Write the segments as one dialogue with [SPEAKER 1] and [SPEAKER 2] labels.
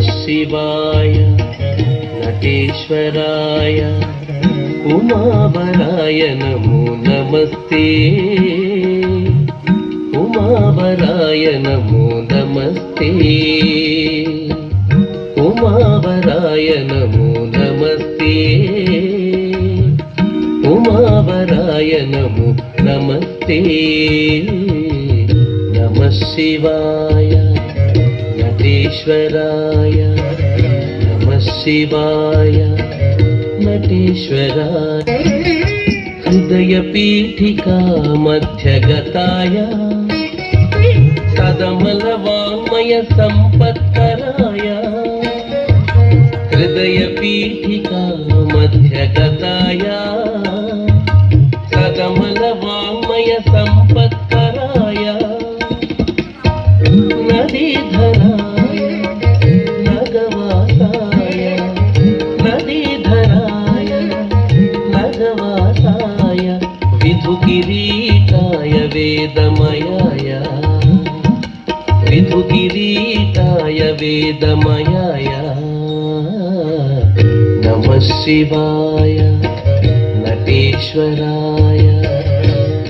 [SPEAKER 1] शिवाय नटेश्वराय उमावराय नमो नमस्ते उमावराय नमो नमस्ते उमावराय नमो नमस्ते उमावराय नमो नमस्ते नमः शिवाय नटेश्वराय नमः शिवाय नटेश्वराय हृदयपीठिका मध्यगताय सदमलवाङ्मय सम्पत्कराय हृदयपीठिका मध्यगताय सदमलवाङ्मय सम्पत्कराय नदीधराय नगवासाय नदीधराय नगवासाय विधुकिरीटाय वेदमयाय विधुकिरीटाय वेदमयाय नमः शिवाय नटेश्वराय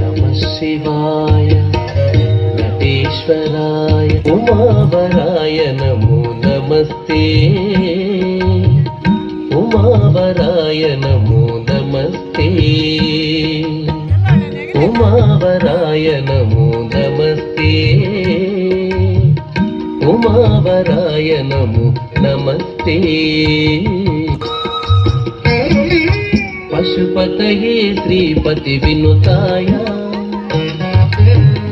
[SPEAKER 1] नमः शिवाय नटेश्वराय उमावराय नमो नमस्ते उमावराय नमो नमस्ते उमावराय नमो नमस्ते उमावराय नमो नमस्ते पशुपतये श्रीपति विनुताय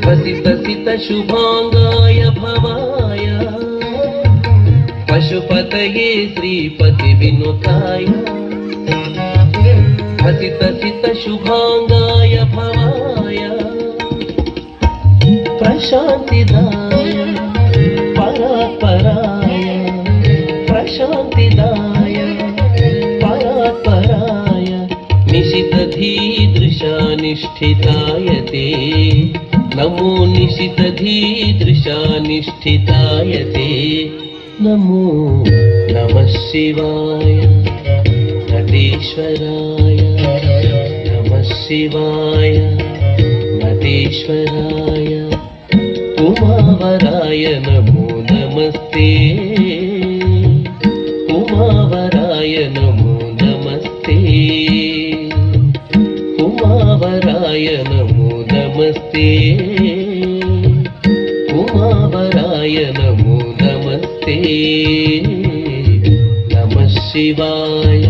[SPEAKER 1] पतित शुभांगाय भवाय पशुपतये श्रीपति विनुताय पतित शुभांगाय भवाय प्रशांतिदाय परात्पराय प्रशांतिदाय परात्पराय निशितधीदृशानिष्ठिताय ते नमो निशितधीदृशानिष्ठिताय ते नमो नमः शिवाय नटेश्वराय नमः शिवाय नटेश्वराय उमावराय नमो नमस्ते उमावराय नमो नमस्ते उमावराय नमो नमस्ते उमावराय नमो नमस्ते नमः शिवाय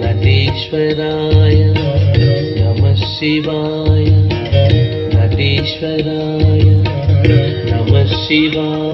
[SPEAKER 1] नटेश्वराय नमः शिवाय नटेश्वराय नमः शिवाय।